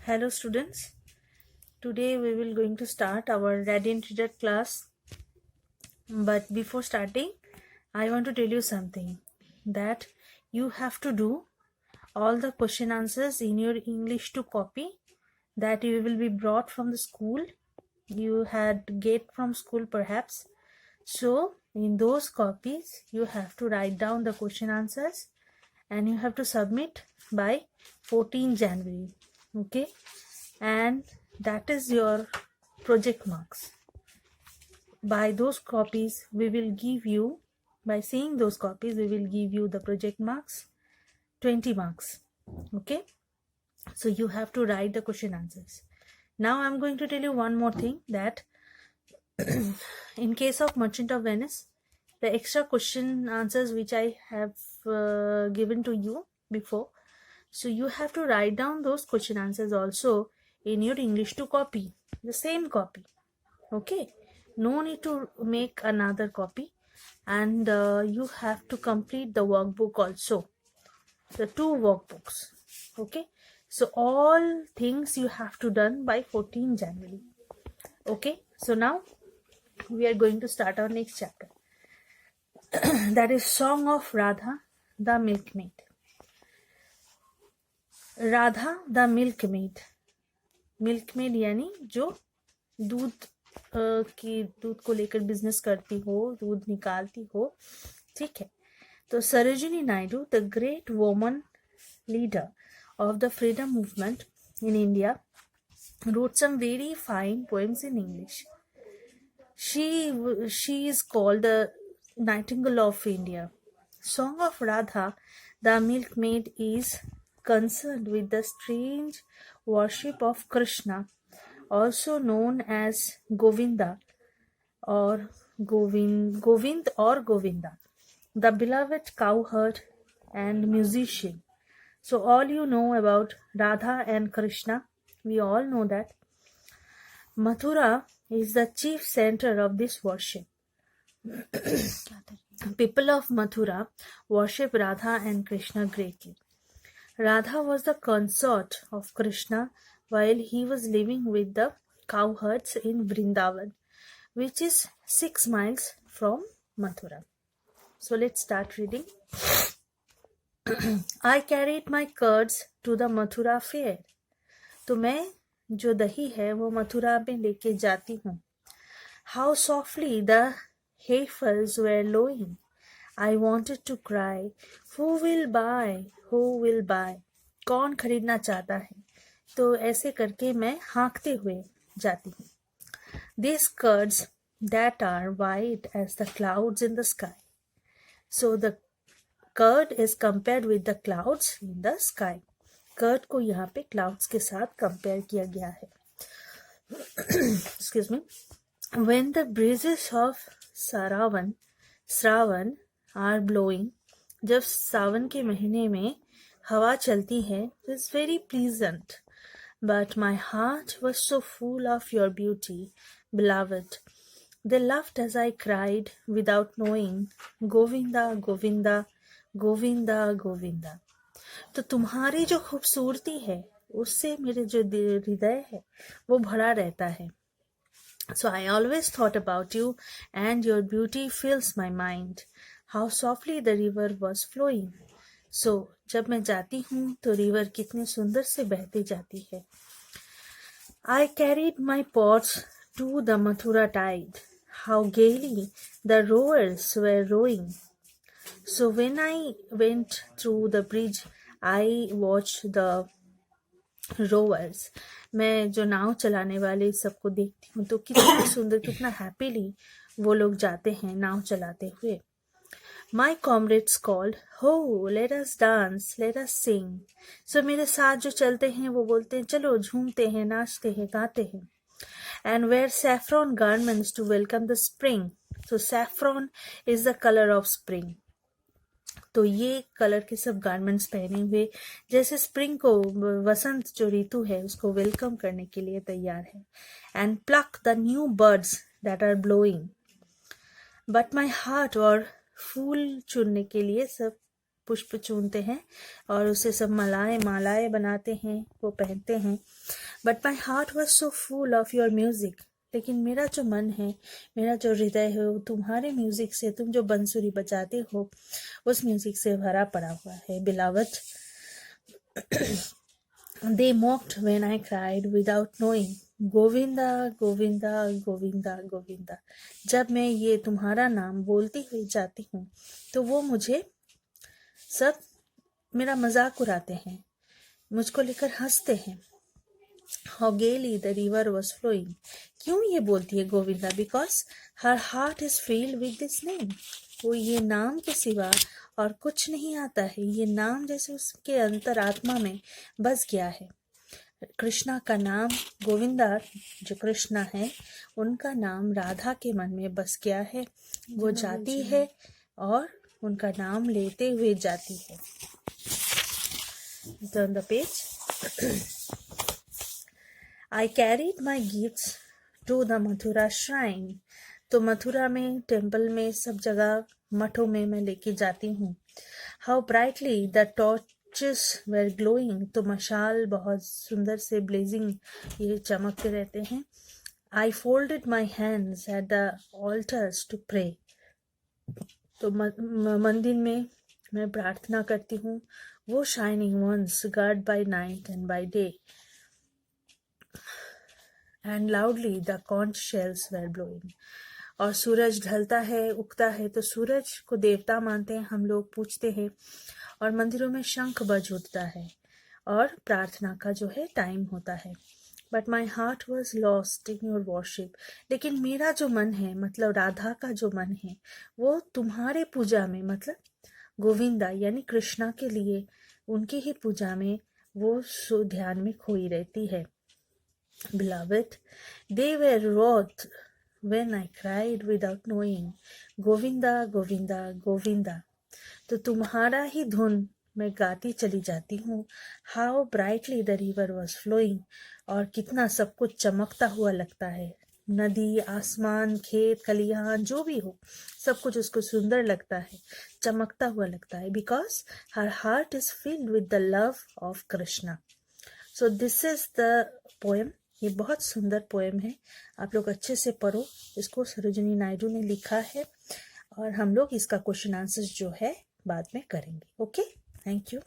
Hello students, today we will going to start our Radiant Reader class. But before starting, I want to tell you something that you have to do all the question answers in your English 2 copy that you will be brought from the school. You had get from school perhaps. So in those copies, you have to write down the question answers and you have to submit by 14 January. Okay, and that is your project marks. By those copies we will give you, by seeing those copies we will give you the project marks, 20 marks. Okay, so you have to write the question answers. Now I'm going to tell you one more thing, that in case of Merchant of Venice, the extra question answers which I have given to you before, so you have to write down those question answers also in your English 2 copy, the same copy. Okay, no need to make another copy, and you have to complete the workbook also, the 2 workbooks. Okay, so all things you have to done by 14 January. Okay, so now we are going to start our next chapter. That is Song of Radha the Milkmaid. Radha the milkmaid, milkmaid यानी जो दूध दूध को लेकर business करती हो, दूध निकालती हो. ठीक है, तो Sarojini Naidu, the great woman leader of the freedom movement in India, wrote some very fine poems in English. She is called the Nightingale of India. Song of Radha the Milkmaid is concerned with the strange worship of Krishna, also known as Govinda or Govind or Govinda, the beloved cowherd and musician. So all you know about Radha and Krishna, we all know that Mathura is the chief center of this worship. People of Mathura worship Radha and Krishna greatly. Radha was the consort of Krishna while he was living with the cowherds in Vrindavan, which is 6 miles from Mathura. So let's start reading. I carried my curds to the Mathura fair. तो मैं जो दही है वो मथुरा में लेके जाती हूँ. How softly the heifers were lowing. I wanted to cry, who will buy? Who will buy? कौन खरीदना चाहता है? तो ऐसे करके मैं हाँकते हुए जाती हूँ. These curds that are white as the clouds in the sky. So the curd is compared with the clouds in the sky. Curd को यहाँ पे क्लाउड्स के साथ कंपेयर किया गया है. Excuse me. When the breezes of Shravan are blowing, जब सावन के महीने में हवा चलती है, it's very pleasant. But my heart was so full of your beauty, beloved. They laughed as I cried without knowing, Govinda, Govinda, Govinda, Govinda. तो तुम्हारी जो खूबसूरती है उससे मेरे जो हृदय है वो भरा रहता है. So I always thought about you and your beauty fills my mind. How softly the river was flowing. So जब मैं जाती हूँ तो रिवर कितने सुंदर से बहते जाती है. I carried my pots to the Mathura tide. How gaily the rowers were rowing. So when I went through the bridge, I watched the rowers. मैं जो नाव चलाने वाले सबको देखती हूँ तो कितना सुंदर, कितना हैप्पीली वो लोग जाते हैं नाव चलाते हुए. My comrades called, "Ho, let us dance, let us sing." So मेरे साथ जो चलते हैं वो बोलते हैं चलो झूमते हैं, नाचते हैं, गाते हैं. And wear saffron garments to welcome the spring. So saffron is the color of spring. तो ये कलर के सब गारमेंट्स पहने हुए जैसे स्प्रिंग को, वसंत जो ऋतु है उसको वेलकम करने के लिए तैयार है. And pluck the new birds that are blowing. But my heart, और फूल चुनने के लिए सब पुष्प चुनते हैं और उसे सब मालाएं बनाते हैं, वो पहनते हैं. But my heart was so full of your music. लेकिन मेरा जो मन है, मेरा जो हृदय है, वो तुम्हारे म्यूजिक से, तुम जो बंसुरी बजाते हो उस म्यूजिक से भरा पड़ा हुआ है. बिलावट, they mocked when I cried without knowing. Govinda Govinda Govinda Govinda. जब मैं ये तुम्हारा नाम बोलती हुई जाती हूँ तो वो मुझे सब मेरा मजाक उड़ाते हैं, मुझको लेकर हंसते हैं. How gaily the river was flowing. क्यों ये बोलती है Govinda? Because her heart is filled with this name. वो ये नाम के सिवा और कुछ नहीं आता है. ये नाम जैसे उसके अंतरात्मा में बस गया है. कृष्णा का नाम, गोविंदा जो कृष्णा है उनका नाम राधा के मन में बस गया है. वो जाती है और उनका नाम लेते हुए जाती है. Turn the page. I carried my gifts to the Mathura shrine. तो मथुरा में, टेम्पल में, सब जगह मठों में मैं लेके जाती हूँ. How brightly the torches were glowing. तो मशाल बहुत सुंदर से ब्लेजिंग ये चमकते रहते हैं. I folded my hands at the altars to pray. तो मंदिर में मैं प्रार्थना करती हूँ. वो shining ones guard by night and by day. And loudly the conch shells were blowing. और सूरज ढलता है, उगता है, तो सूरज को देवता मानते हैं हम लोग, पूछते हैं. और मंदिरों में शंख बज उठता है और प्रार्थना का जो है टाइम होता है. But my heart was lost in your worship. लेकिन मेरा जो मन है, मतलब राधा का जो मन है, वो तुम्हारे पूजा में, मतलब गोविंदा यानी कृष्णा के लिए, उनकी ही पूजा में वो ध्यान में खोई रहती है. Beloved, they were wroth when I cried without knowing. Govinda Govinda Govinda. तो तुम्हारा ही धुन मैं गाती चली जाती हूँ. How brightly the river was flowing. और कितना सब कुछ चमकता हुआ लगता है. नदी, आसमान, खेत, खलिहान, जो भी हो, सब कुछ उसको सुंदर लगता है, चमकता हुआ लगता है. Because her heart is filled with the love of Krishna. So this is the poem. ये बहुत सुंदर पोएम है, आप लोग अच्छे से पढ़ो. इसको सरोजिनी नायडू ने लिखा है और हम लोग इसका क्वेश्चन आंसर्स जो है बाद में करेंगे. Okay, thank you.